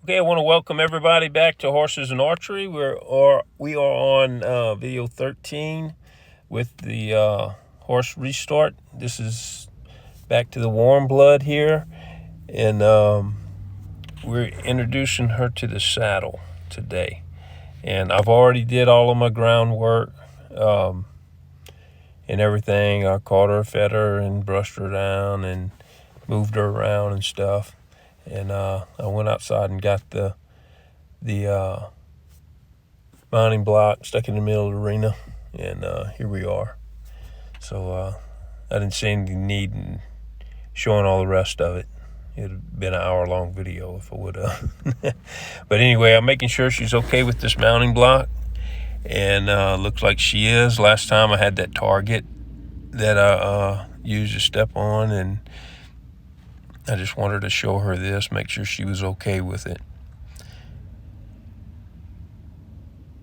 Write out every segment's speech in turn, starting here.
Okay, I want to welcome everybody back to Horses and Archery. We are on video 13 with the horse restart. This is back to the warm blood here, and we're introducing her to the saddle today. And I've already did all of my groundwork and everything. I caught her, fed her, and brushed her down, and moved her around and stuff. And I went outside and got the mounting block, stuck in the middle of the arena, and here we are. So I didn't see any need in showing all the rest of it. It'd have been an hour-long video if I would have. But anyway, I'm making sure she's okay with this mounting block, and looks like she is. Last time I had that target that I used to step on, and I just wanted to show her this, make sure she was okay with it.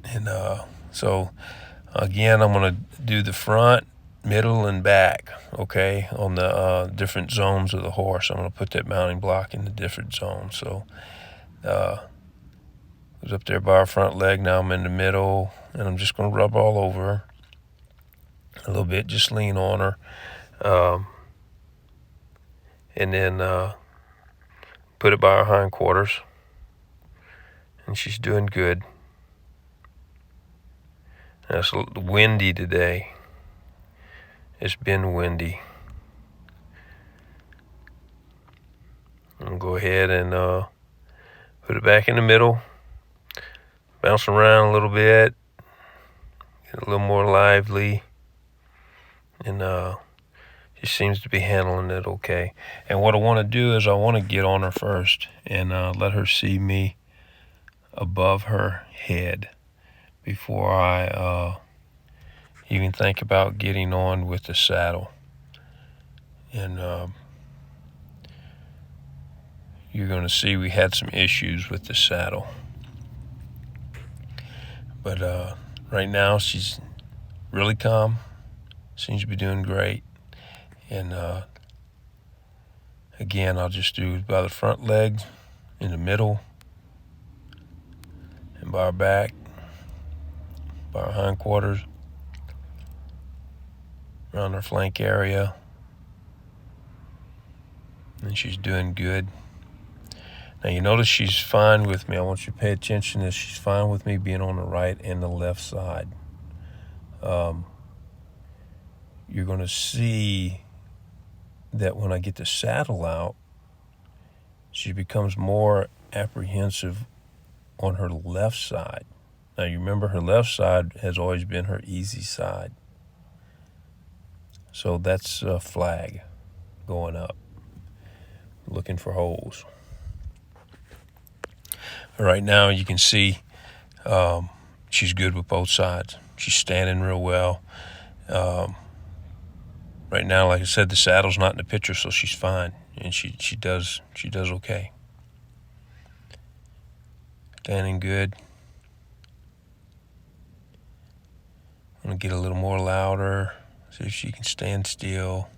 And so again, I'm going to do the front, middle, and back, okay, on the different zones of the horse. I'm going to put that mounting block in the different zones. So I was up there by our front leg. Now I'm in the middle, and I'm just going to rub all over her a little bit, just lean on her. And then put it by our hindquarters. And she's doing good. And it's windy today. It's been windy. I'll go ahead and put it back in the middle. Bounce around a little bit. Get a little more lively. And she seems to be handling it okay. And what I want to do is I want to get on her first and let her see me above her head before I even think about getting on with the saddle. And you're going to see we had some issues with the saddle. But right now she's really calm. Seems to be doing great. And again, I'll just do by the front leg, in the middle, and by our back, by our hindquarters, around her flank area. And she's doing good. Now you notice she's fine with me. I want you to pay attention to this. She's fine with me being on the right and the left side. You're going to see that when I get the saddle out, she becomes more apprehensive on her left side. Now you remember her left side has always been her easy side. So that's a flag going up, looking for holes. Right now you can see she's good with both sides. She's standing real well. Right now, like I said, the saddle's not in the picture, so she's fine, and she does okay. Standing good. I'm gonna get a little more louder, see if she can stand still.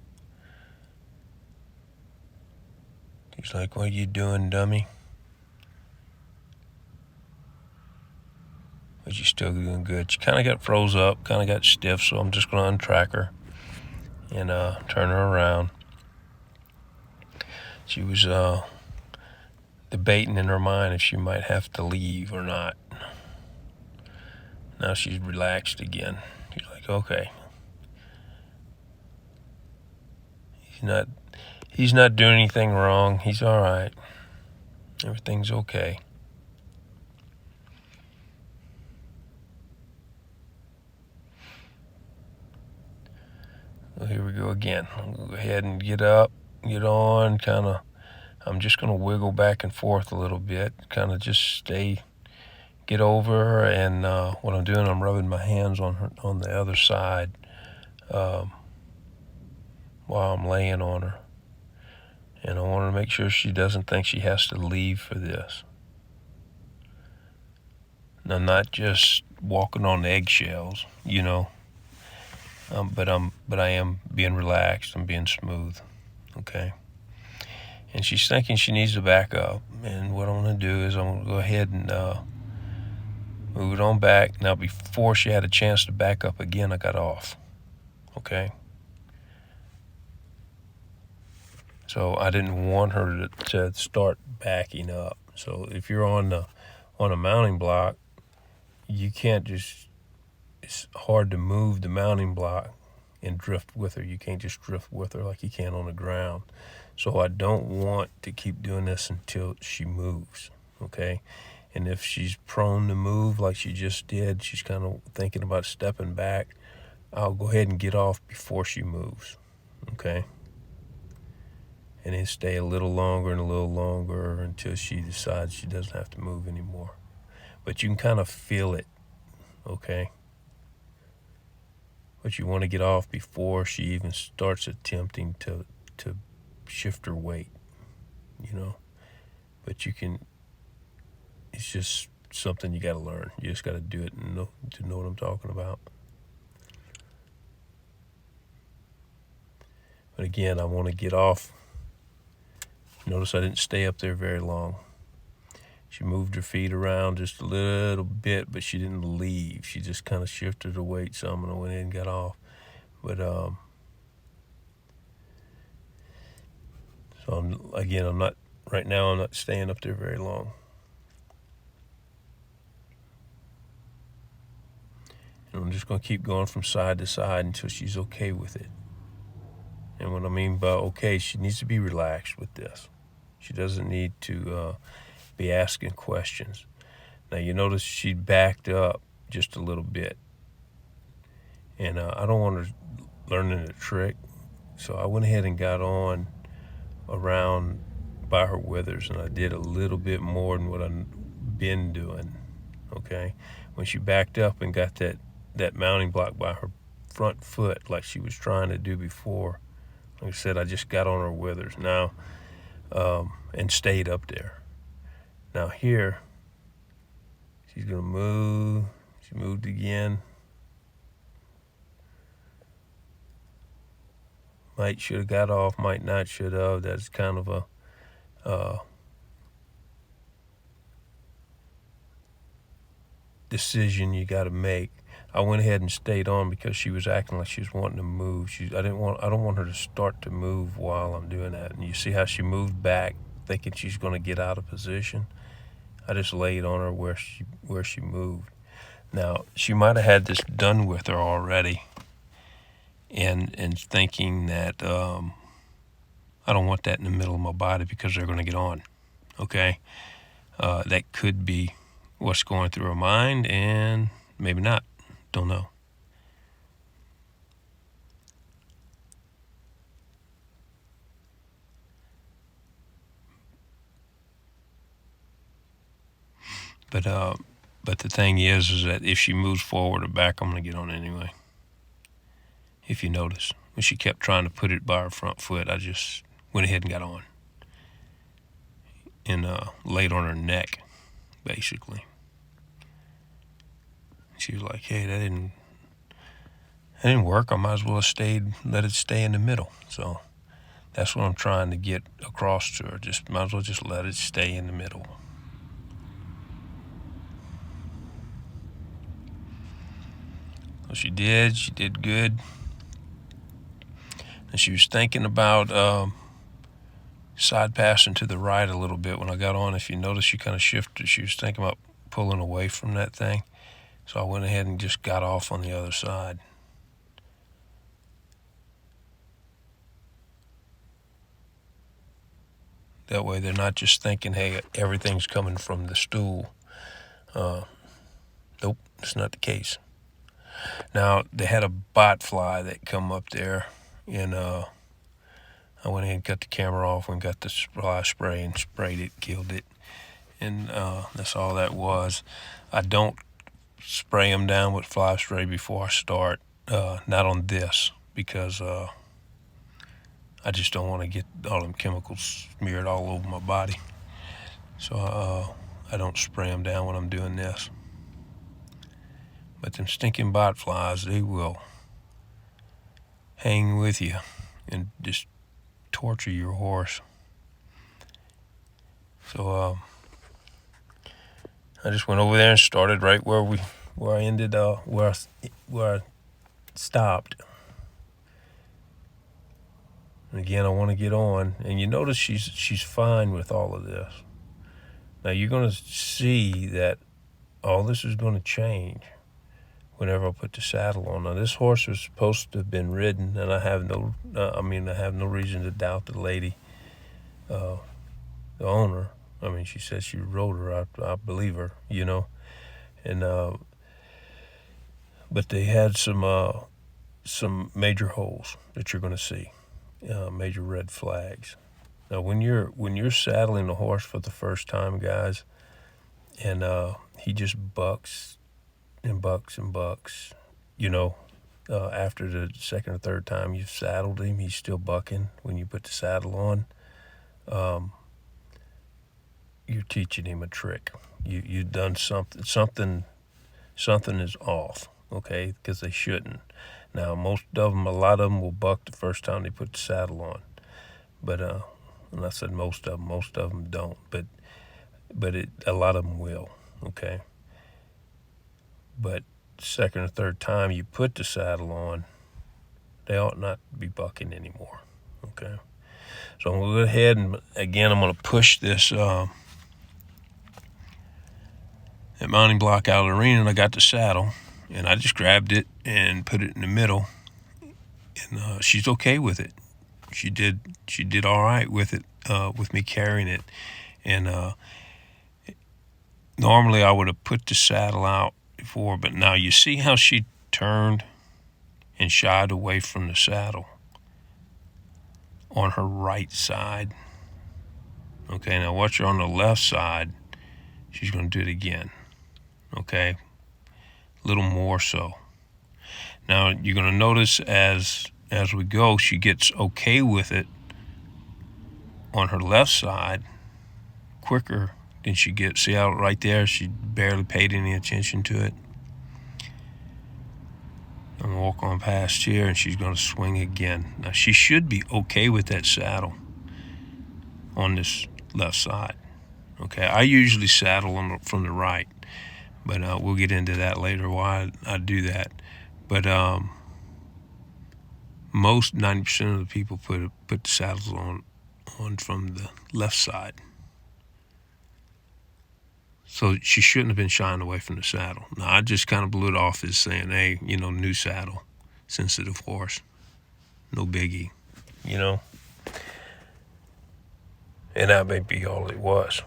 She's like, "What are you doing, dummy?" But she's still doing good. She kind of got froze up, kind of got stiff, so I'm just gonna untrack her and turn her around. She was debating in her mind if she might have to leave or not. Now she's relaxed again. She's like, okay. He's not doing anything wrong. He's all right. Everything's okay. Well, here we go again. I'll go ahead and get up, get on, I'm just going to wiggle back and forth a little bit, kind of just get over her, and what I'm doing, I'm rubbing my hands on the other side while I'm laying on her. And I want to make sure she doesn't think she has to leave for this. And I'm not just walking on eggshells, but I am being relaxed. I'm being smooth, okay? And she's thinking she needs to back up. And what I'm going going to do is I'm going to go ahead and move it on back. Now, before she had a chance to back up again, I got off. Okay? So I didn't want her to start backing up. So if you're on a mounting block, you can't just, it's hard to move the mounting block and drift with her. You can't just drift with her like you can on the ground. So I don't want to keep doing this until she moves, okay? And if she's prone to move like she just did, she's kind of thinking about stepping back, I'll go ahead and get off before she moves, okay? And then stay a little longer and a little longer until she decides she doesn't have to move anymore. But you can kind of feel it, okay? But you want to get off before she even starts attempting to shift her weight, you know. But you can, it's just something you got to learn. You just got to do it and to know what I'm talking about. But again, I want to get off. Notice I didn't stay up there very long. She moved her feet around just a little bit, but she didn't leave. She just kind of shifted her weight some, and I went in and got off. But so I'm not right now. I'm not staying up there very long. And I'm just going to keep going from side to side until she's okay with it. And what I mean by okay, she needs to be relaxed with this. She doesn't need to be asking questions. Now you notice she backed up just a little bit. And I don't want her learning a trick. So I went ahead and got on around by her withers, and I did a little bit more than what I've been doing, okay? When she backed up and got that mounting block by her front foot like she was trying to do before, like I said, I just got on her withers now and stayed up there. Now here, she's going to move. She moved again. Might should have got off, might not should have. That's kind of a decision you got to make. I went ahead and stayed on because she was acting like she was wanting to move. I don't want her to start to move while I'm doing that. And you see how she moved back, thinking she's going to get out of position. I just laid on her where she moved. Now she might have had this done with her already, and thinking that I don't want that in the middle of my body because they're going to get on. Okay, that could be what's going through her mind, and maybe not. Don't know. But the thing is that if she moves forward or back, I'm going to get on anyway. If you notice, when she kept trying to put it by her front foot, I just went ahead and got on and laid on her neck, basically. She was like, "Hey, that didn't work. I might as well have let it stay in the middle." So that's what I'm trying to get across to her. Just might as well just let it stay in the middle. So she did good. And she was thinking about side passing to the right a little bit when I got on. If you notice, she kind of shifted. She was thinking about pulling away from that thing. So I went ahead and just got off on the other side. That way they're not just thinking, hey, everything's coming from the stool. Nope, that's not the case. Now, they had a bot fly that come up there, and I went ahead and cut the camera off and got the fly spray and sprayed it, killed it. And that's all that was. I don't spray them down with fly spray before I start. Not on this, because I just don't want to get all them chemicals smeared all over my body. So I don't spray them down when I'm doing this. But them stinking bot flies, they will hang with you and just torture your horse. So I just went over there and started right where I ended, where I stopped. And again, I want to get on, and you notice she's fine with all of this. Now you're going to see that all this is going to change whenever I put the saddle on. Now this horse was supposed to have been ridden, and I have no reason to doubt the lady, the owner. I mean, she said she rode her. I believe her, and but they had some major holes that you're going to see, major red flags. Now, when you're saddling a horse for the first time, guys, and he just bucks and bucks and bucks, after the second or third time you've saddled him, he's still bucking when you put the saddle on. You're teaching him a trick. You've done something. Something is off, okay? Because they shouldn't. Now, a lot of them will buck the first time they put the saddle on, but and I said most of them don't, but a lot of them will, okay? But second or third time you put the saddle on, they ought not be bucking anymore, okay? So I'm going to go ahead and, again, I'm going to push this that mounting block out of the arena, and I got the saddle, and I just grabbed it and put it in the middle, and she's okay with it. She did all right with it, with me carrying it, and normally I would have put the saddle out before, but now you see how she turned and shied away from the saddle on her right side. Okay, now watch her on the left side. She's going to do it again. Okay, a little more so. Now you're going to notice as we go, she gets okay with it on her left side quicker than she gets. See how right there she barely paid any attention to it. I'm going to walk on past here, and she's going to swing again. Now she should be okay with that saddle on this left side. Okay, I usually saddle from the right, but we'll get into that later why I do that. But most 90% of the people put the saddles on from the left side. So she shouldn't have been shying away from the saddle. Now I just kind of blew it off as saying, hey, new saddle, sensitive horse, no biggie, And that may be all it was.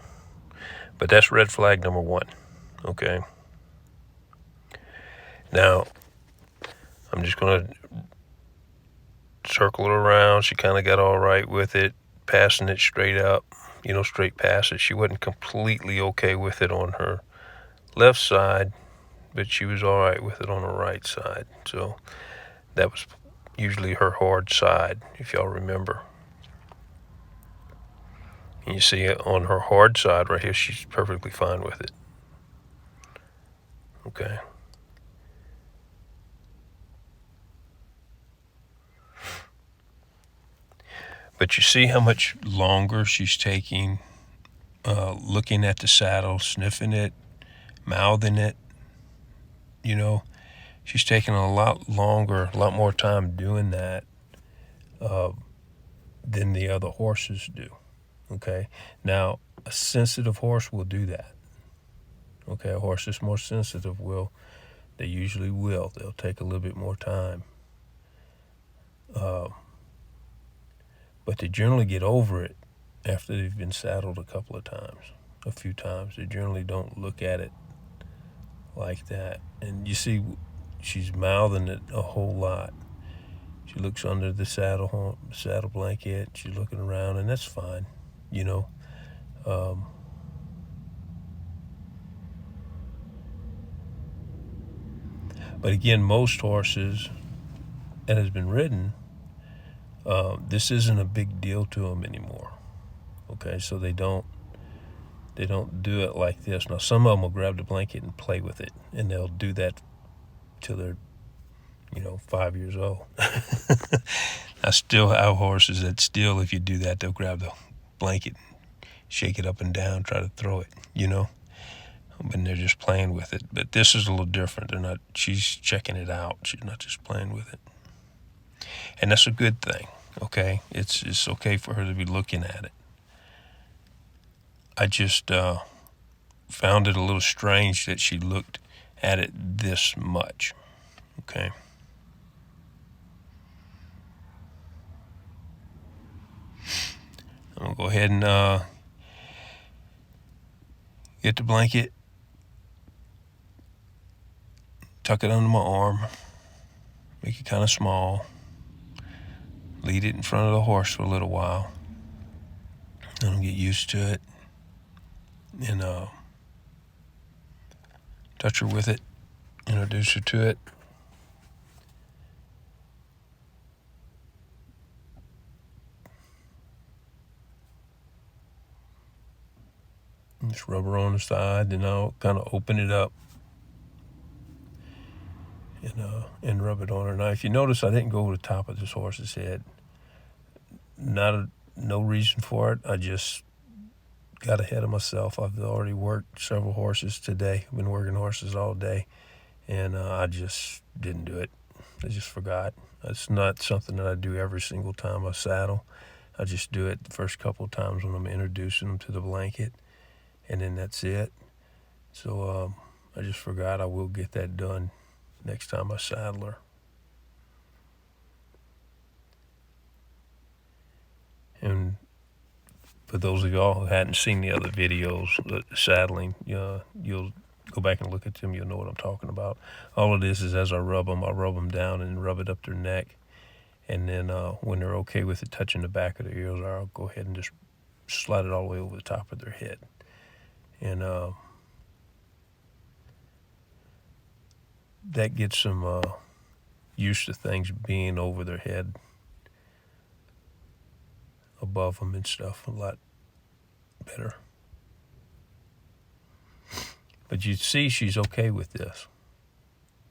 But that's red flag number one, okay? Now, I'm just going to circle it around. She kind of got all right with it, passing it straight up, straight past it. She wasn't completely okay with it on her left side, but she was all right with it on her right side. So that was usually her hard side, if y'all remember. And you see on her hard side right here, she's perfectly fine with it. Okay. But you see how much longer she's taking, looking at the saddle, sniffing it, mouthing it. She's taking a lot longer, a lot more time doing that than the other horses do. Okay. Now, a sensitive horse will do that. Okay, a horse that's more sensitive they usually will. They'll take a little bit more time. But they generally get over it after they've been saddled a few times. They generally don't look at it like that. And you see, she's mouthing it a whole lot. She looks under the saddle blanket. She's looking around, and that's fine, But again, most horses that has been ridden, this isn't a big deal to them anymore. Okay, so they don't do it like this. Now, some of them will grab the blanket and play with it, and they'll do that till they're 5 years old. I still have horses that still, if you do that, they'll grab the blanket, shake it up and down, try to throw it, when they're just playing with it. But this is a little different. They're not. She's checking it out. She's not just playing with it, and that's a good thing. Okay, it's okay for her to be looking at it. I just found it a little strange that she looked at it this much. Okay. I'm gonna go ahead and get the blanket, tuck it under my arm, make it kind of small, lead it in front of the horse for a little while, let them get used to it, and touch her with it, introduce her to it. Just rub her on the side, and I'll kind of open it up and rub it on her. Now, if you notice, I didn't go over the top of this horse's head. No reason for it. I just got ahead of myself. I've already worked several horses today. I've been working horses all day, and I just didn't do it. I just forgot. It's not something that I do every single time I saddle. I just do it the first couple of times when I'm introducing them to the blanket, and then that's it. So I just forgot. I will get that done next time I saddle her. And for those of y'all who hadn't seen the other videos, saddling, you'll go back and look at them. You'll know what I'm talking about. All of this is as I rub them down and rub it up their neck. And then when they're okay with it touching the back of their ears, I'll go ahead and just slide it all the way over the top of their head. And that gets them used to things being over their head, above them and stuff, a lot better. But you see she's okay with this.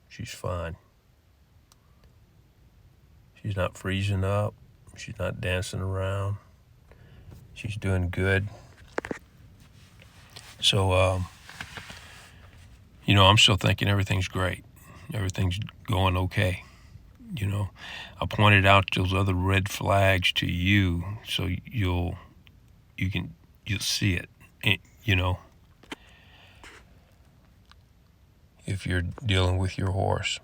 She's fine. She's not freezing up. She's not dancing around. She's doing good. So, I'm still thinking everything's great. Everything's going okay. I pointed out those other red flags to you, so you'll see it. If you're dealing with your horse,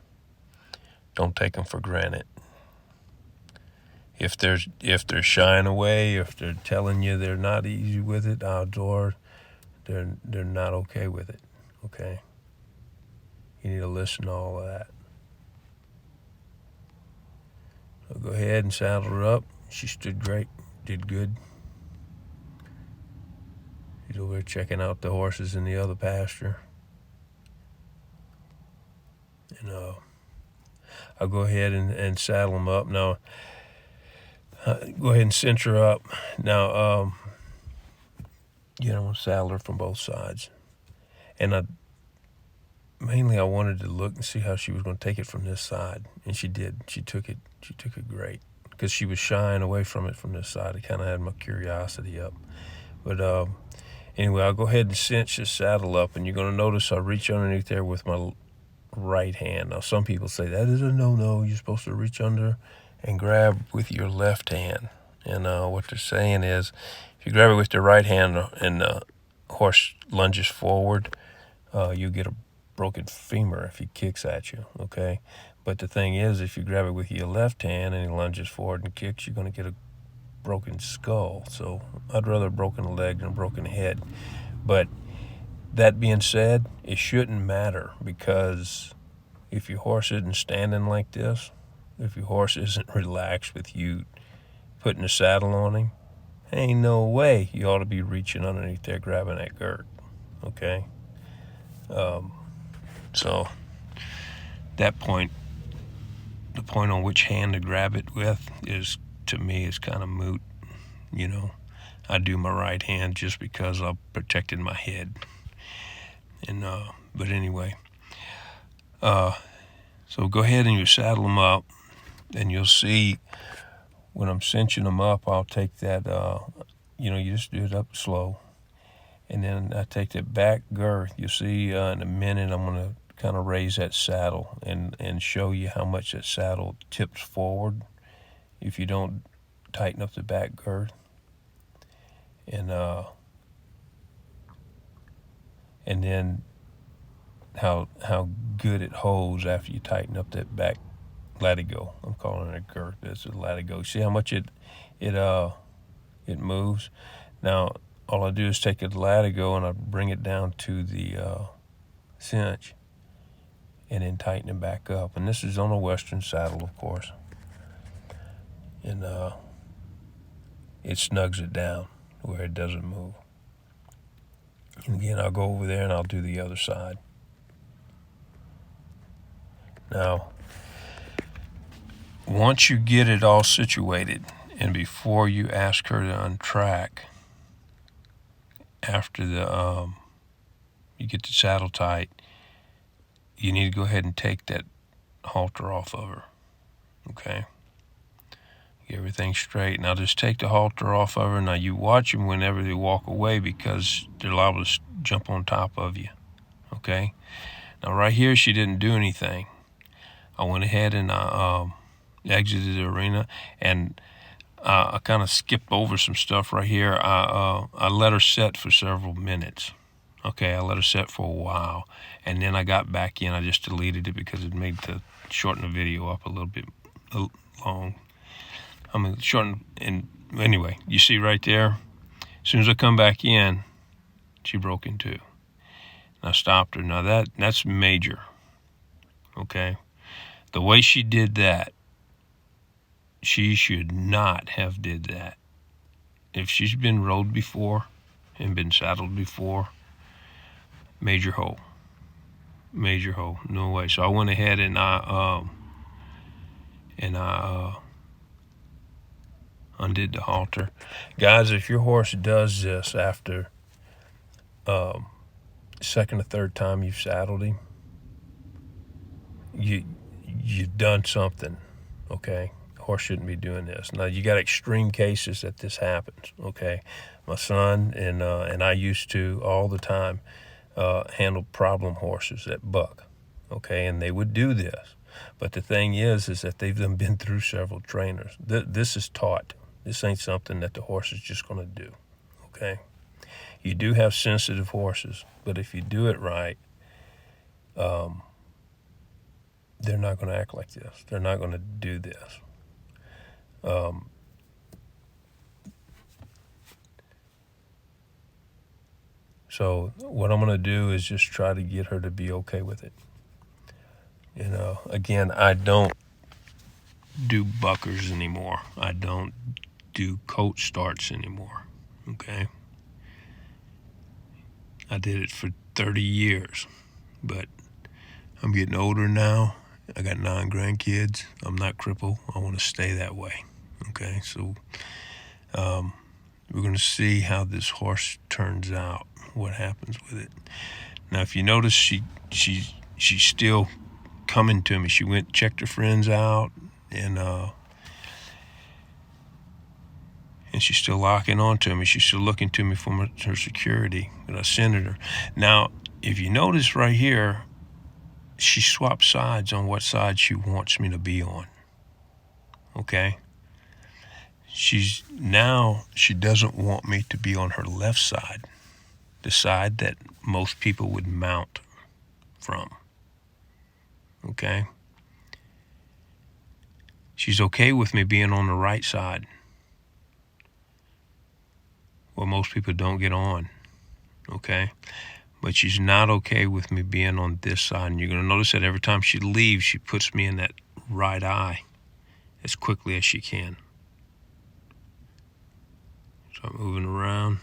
don't take them for granted. If they're shying away, if they're telling you they're not easy with it outdoors, they're not okay with it. Okay, you need to listen to all of that. So go ahead and saddle her up. She stood great, did good. She's over there checking out the horses in the other pasture. And I'll go ahead and saddle them up. Now, go ahead and cinch her up. Now, saddle her from both sides. And I wanted to look and see how she was going to take it from this side. And she did. She took it great. Because she was shying away from it from this side. It kind of had my curiosity up. But anyway, I'll go ahead and cinch the saddle up. And you're going to notice I reach underneath there with my right hand. Now, some people say that is a no-no. You're supposed to reach under and grab with your left hand. And what they're saying is, if you grab it with your right hand and the horse lunges forward, you get a broken femur if he kicks at you, okay? But the thing is, if you grab it with your left hand and he lunges forward and kicks, you're going to get a broken skull. So I'd rather a broken leg than a broken head. But that being said, it shouldn't matter, because if your horse isn't standing like this, if your horse isn't relaxed with you putting the saddle on him, ain't no way you ought to be reaching underneath there grabbing that girth, okay? So that point, the point on which hand to grab it with is, to me, is kind of moot. I do my right hand just because I've protected my head. And but anyway, so go ahead and you saddle them up, and you'll see when I'm cinching them up, I'll take that, you just do it up slow, And then I take the back girth. You'll see in a minute I'm going to kind of raise that saddle and show you how much that saddle tips forward if you don't tighten up the back girth. And then how good it holds after you tighten up that back latigo. I'm calling it a girth. That's a latigo. See how much it moves. Now all I do is take a latigo and I bring it down to the cinch, and then tighten it back up. And this is on a Western saddle, of course. And it snugs it down where it doesn't move. And again, I'll go over there and I'll do the other side. Now, once you get it all situated, and before you ask her to untrack, after you get the saddle tight, you need to go ahead and take that halter off of her, okay? Get everything straight. Now just take the halter off of her. Now you watch them whenever they walk away because they're liable to jump on top of you, okay? Now right here, she didn't do anything. I went ahead and I exited the arena, and I kind of skipped over some stuff right here. I let her set for several minutes. Okay, I let her set for a while, and then I got back in. I just deleted it because it made to shorten the video up a little bit long. I mean, shorten, and anyway, you see right there, as soon as I come back in, she broke in two. And I stopped her. Now that's major, okay? The way she did that, she should not have did that. If she's been rode before and been saddled before, major hole, no way. So I went ahead and I undid the halter. Guys, if your horse does this after second or third time you've saddled him, you've done something, okay? Horse shouldn't be doing this. Now you got extreme cases that this happens, okay? My son and I used to all the time handle problem horses that buck, okay? And they would do this. But the thing is that they've been through several trainers. This is taught. This ain't something that the horse is just going to do, okay? You do have sensitive horses, but if you do it right, they're not going to act like this. They're not going to do this. So what I'm going to do is just try to get her to be okay with it. You know, again, I don't do buckers anymore. I don't do coat starts anymore, okay? I did it for 30 years, but I'm getting older now. I got 9 grandkids. I'm not crippled. I want to stay that way, okay? So we're going to see how this horse turns out, what happens with it. Now, if you notice, she's still coming to me. She went, checked her friends out, and she's still locking on to me. She's still looking to me for her security, but I centered her. Now, if you notice right here, she swapped sides on what side she wants me to be on, okay? She doesn't want me to be on her left side, the side that most people would mount from, okay? She's okay with me being on the right side, where most people don't get on, okay? But she's not okay with me being on this side. And you're going to notice that every time she leaves, she puts me in that right eye as quickly as she can. So I'm moving around.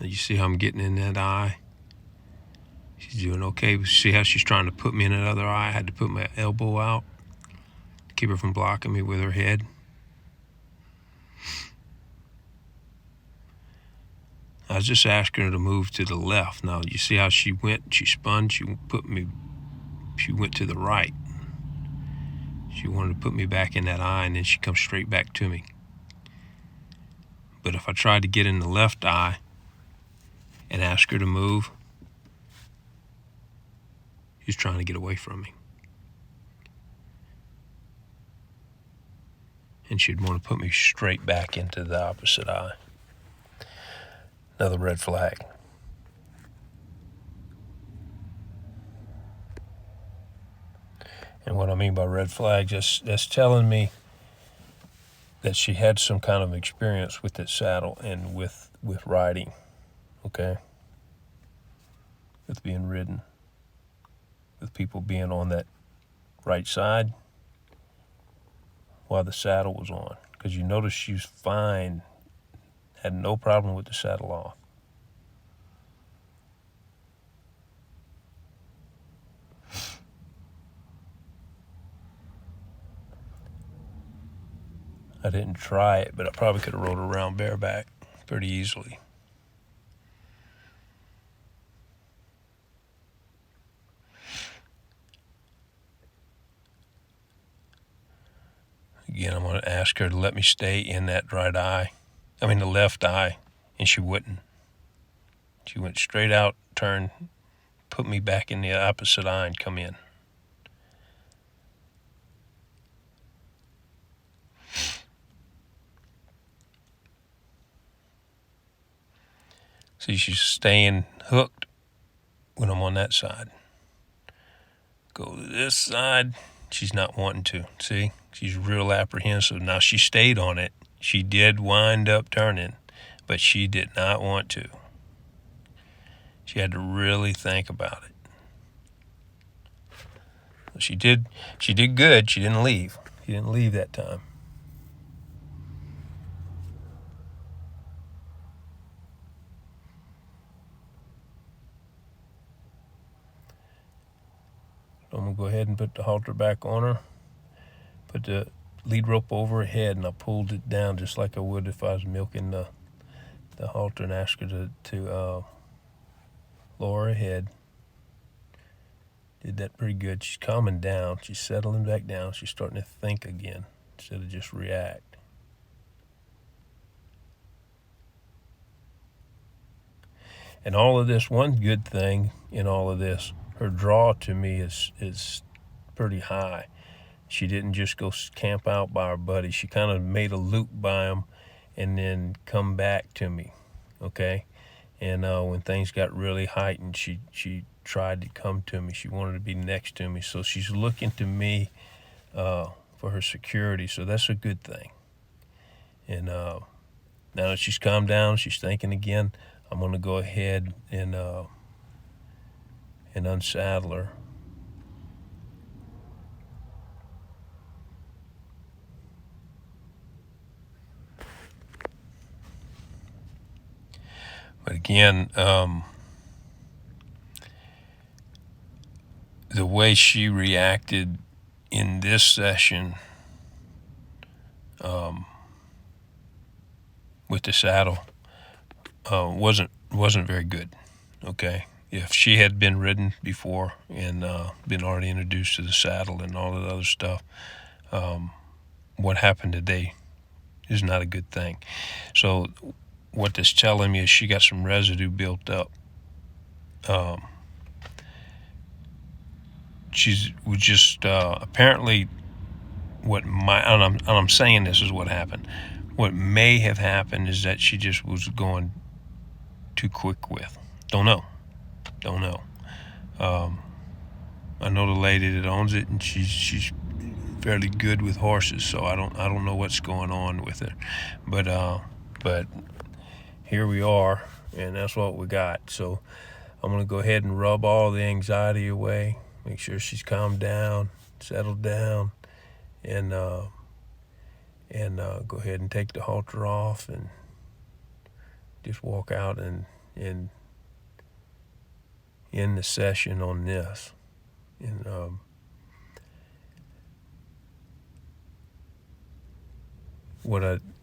Now you see how I'm getting in that eye? She's doing okay. See how she's trying to put me in another eye? I had to put my elbow out to keep her from blocking me with her head. I was just asking her to move to the left. Now, you see how she went? She spun. She went to the right. She wanted to put me back in that eye, and then she comes straight back to me. But if I tried to get in the left eye and ask her to move, she's trying to get away from me. And she'd want to put me straight back into the opposite eye. Another red flag. And what I mean by red flags, that's telling me that she had some kind of experience with this saddle and with riding, okay? With being ridden, with people being on that right side while the saddle was on. Because you notice she was fine, had no problem with the saddle off. I didn't try it, but I probably could have rode around bareback pretty easily. Again, I'm going to ask her to let me stay in that the left eye, and she wouldn't. She went straight out, turned, put me back in the opposite eye and come in. See, she's staying hooked when I'm on that side. Go to this side, she's not wanting to. See, she's real apprehensive. Now, she stayed on it. She did wind up turning, but she did not want to. She had to really think about it. She did good. She didn't leave. She didn't leave that time. So I'm going to go ahead and put the halter back on her. Put the lead rope over her head, and I pulled it down just like I would if I was milking the halter and asked her to lower her head. Did that pretty good. She's calming down. She's settling back down. She's starting to think again instead of just react. And all of this, one good thing in all of this, her draw to me is pretty high. She didn't just go camp out by her buddy. She kind of made a loop by him and then come back to me, okay? And when things got really heightened, she tried to come to me. She wanted to be next to me. So she's looking to me for her security. So that's a good thing. And now that she's calmed down, she's thinking again, I'm going to go ahead and unsaddle her. But again, the way she reacted in this session with the saddle wasn't very good. Okay, if she had been ridden before and been already introduced to the saddle and all of the other stuff, what happened today is not a good thing. So what this telling me is she got some residue built up. She was just apparently and I'm saying this is what happened. What may have happened is that she just was going too quick with. Don't know. I know the lady that owns it, and she's fairly good with horses, so I don't know what's going on with her, but here we are, and that's what we got. So I'm gonna go ahead and rub all the anxiety away, make sure she's calmed down, settled down, and go ahead and take the halter off and just walk out and end the session on this. And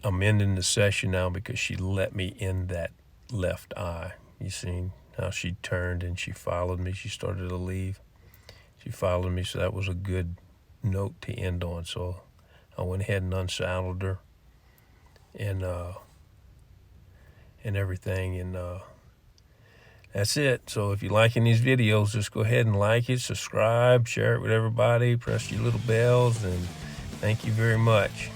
I'm ending the session now because she let me in that left eye. You seen how she turned and she followed me. She started to leave. She followed me, so that was a good note to end on. So I went ahead and unsaddled her and and everything. And that's it. So if you're liking these videos, just go ahead and like it, subscribe, share it with everybody, press your little bells, and thank you very much.